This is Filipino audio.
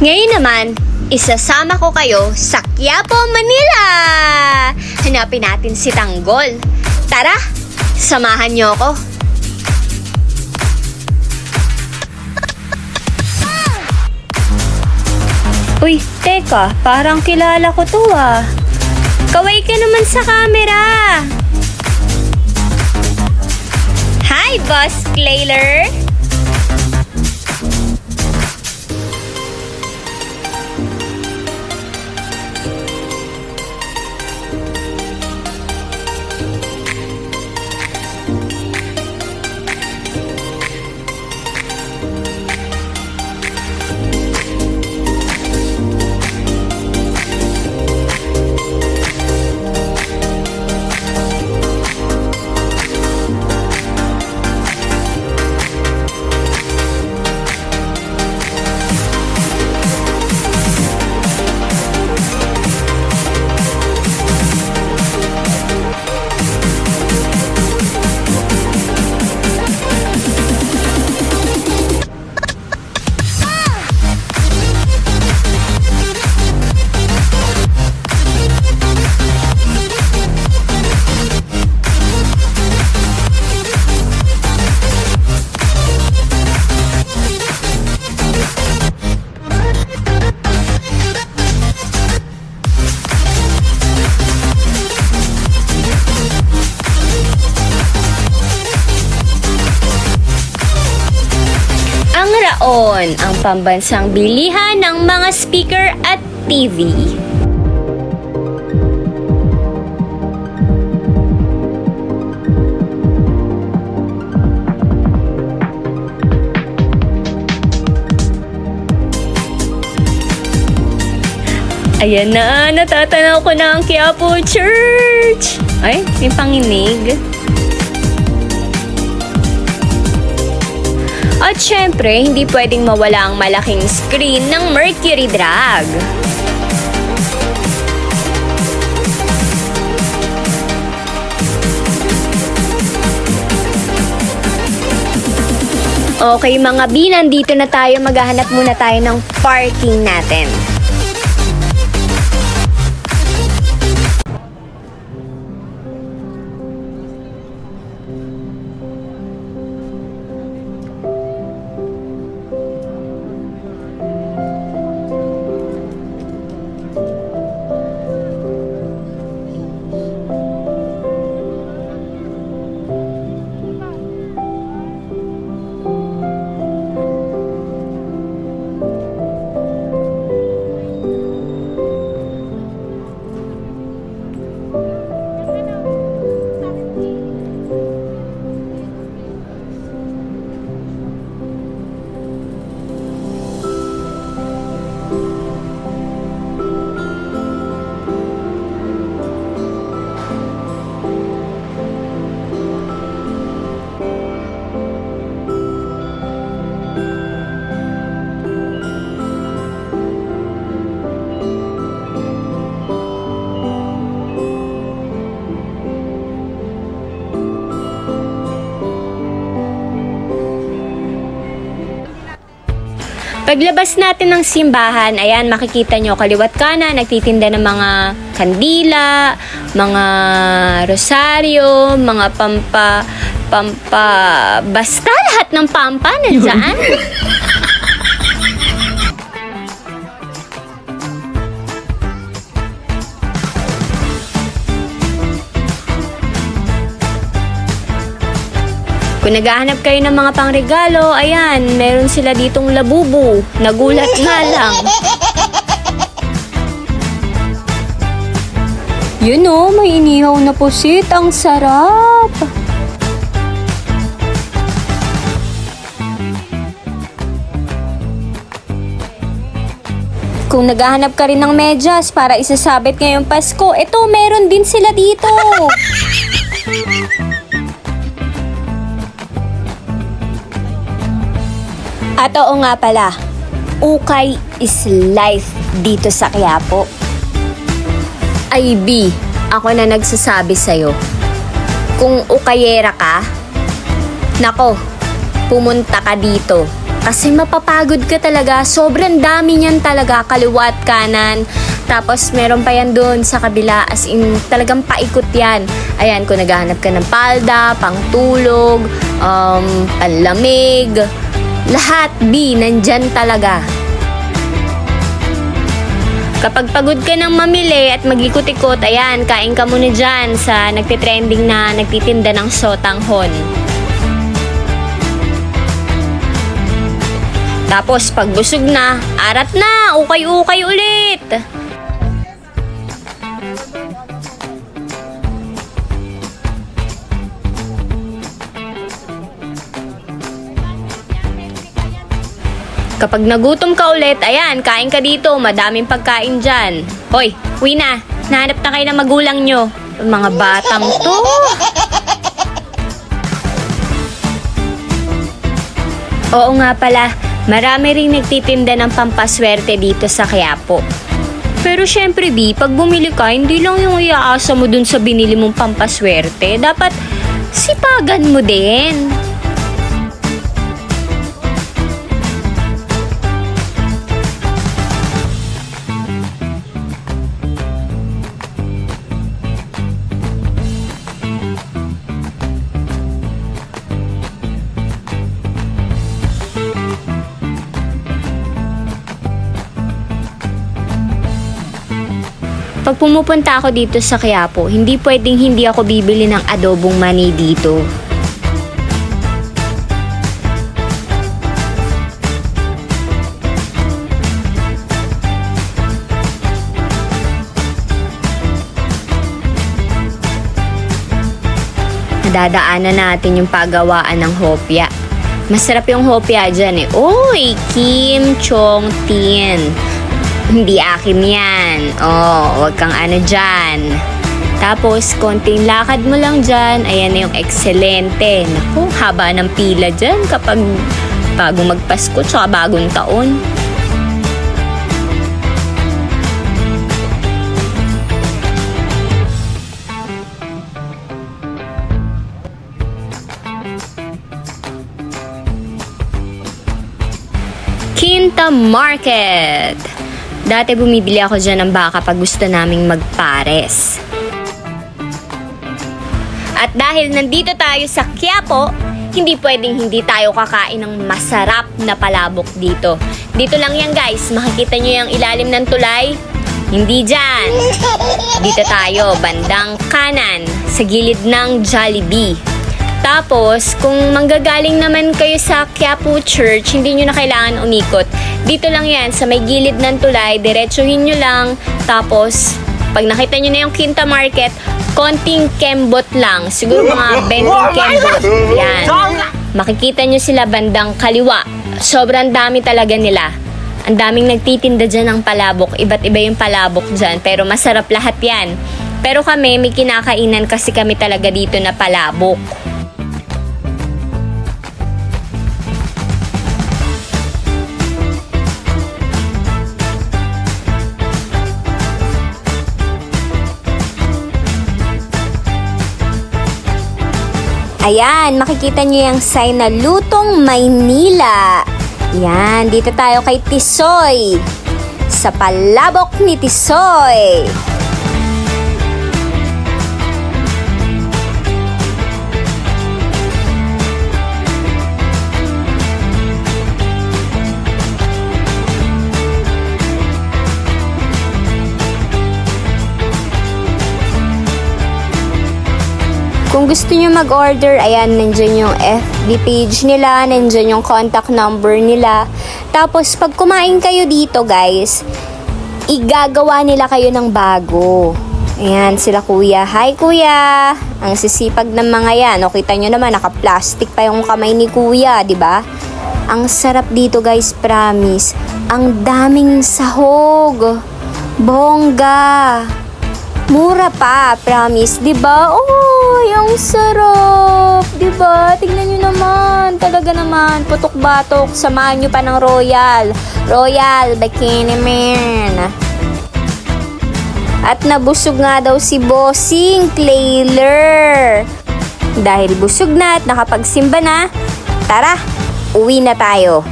Ngayon naman, isasama ko kayo sa Quiapo, Manila! Hanapin natin si Tanggol. Tara, samahan niyo ako. Uy, teka, parang kilala ko to ah. Kaway ka naman sa camera. Hi, Boss Clayler! Raon, ang pambansang bilihan ng mga speaker at TV. Ayan na, natatanaw ko na ang Quiapo Church. Ay, may panginig. At syempre, hindi pwedeng mawala ang malaking screen ng Mercury Drag. Okay mga B, nandito na tayo. Maghahanap muna tayo ng parking natin. Paglabas natin ng simbahan, ayan, makikita nyo kaliwat kanan, nagtitinda ng mga kandila, mga rosaryo, mga basta lahat ng pampa nandiyan. Kung naghahanap kayo ng mga pangregalo, ayan, meron sila ditong labubu. Nagulat nga lang. Yun o, may inihaw na pusit. Ang sarap. Kung naghahanap ka rin ng medyas para isasabit ngayong Pasko, eto, meron din sila dito. At oo nga pala, ukay is life dito sa Quiapo. Ay B, ako na nagsasabi sa'yo. Kung ukayera ka, nako, pumunta ka dito. Kasi mapapagod ka talaga. Sobrang dami niyan talaga, kaliwa at kanan. Tapos meron pa yan doon sa kabila, as in talagang paikot yan. Ayan, kung naghahanap ka ng palda, pangtulog, panlamig, lahat nandyan talaga. Kapag pagod ka ng mamili at mag-ikot-ikot, ayan, kain ka muna dyan sa nagtitrending na nagtitinda ng sotanghon. Tapos pag busog na, arat na, ukay-ukay ulit. Kapag nagutom ka ulit, ayan, kain ka dito. Madaming pagkain dyan. Hoy, uwi na. Nahanap na kayo ng magulang nyo. Mga batang to. Oo nga pala, marami ring nagtitinda ng pampaswerte dito sa Quiapo. Pero syempre, pag bumili ka, hindi lang yung iaasa mo dun sa binili mong pampaswerte. Dapat sipagan mo din. Pag pumupunta ako dito sa Quiapo, hindi pwedeng hindi ako bibili ng adobong mani dito. Nadadaanan natin yung paggawaan ng hopya. Masarap yung hopya dyan eh. Oy, Kim Chong Tien. Hindi akin yan. Oh, wag kang ano dyan. Tapos, konting lakad mo lang dyan. Ayan na yung excelente. Naku, haba ng pila dyan kapag bago magpasko tsaka bagong taon. Quinta Market. Dati bumibili ako dyan ng baka pag gusto naming magpares. At dahil nandito tayo sa Quiapo, hindi pwedeng hindi tayo kakain ng masarap na palabok dito. Dito lang yan guys, makikita nyo yung ilalim ng tulay. Hindi dyan. Dito tayo, bandang kanan, sa gilid ng Jollibee. Tapos, kung manggagaling naman kayo sa Quiapo Church, hindi nyo na kailangan umikot. Dito lang yan, sa may gilid ng tulay, diretsuhin nyo lang. Tapos, pag nakita nyo na yung Quinta Market, konting kembot lang. Siguro mga 20 kembot. Yan. Makikita nyo sila bandang kaliwa. Sobrang dami talaga nila. Ang daming nagtitinda dyan ng palabok. Iba't iba yung palabok dyan. Pero masarap lahat yan. Pero kami, may kinakainan kasi kami talaga dito na palabok. Ayan, makikita nyo yung sign na Lutong Maynila. Yan, dito tayo kay Tisoy. Sa palabok ni Tisoy. Kung gusto nyo mag-order, ayan, nandyan yung FB page nila, nandyan yung contact number nila. Tapos, pag kumain kayo dito, guys, igagawa nila kayo ng bago. Ayan, sila kuya. Hi, kuya! Ang sisipag ng mga yan. O, kita nyo naman, naka-plastic pa yung kamay ni kuya, di ba? Ang sarap dito, guys, promise. Ang daming sahog. Bongga. Mura pa, promise, 'di ba? Oh, ang sarap, 'di ba? Tingnan niyo naman, talaga naman, putok-batok, samahan niyo pa ng Royal Bikini Man. At nabusog nga daw si Bossing Clayler. Dahil busog na at nakapagsimba na, tara, uwi na tayo.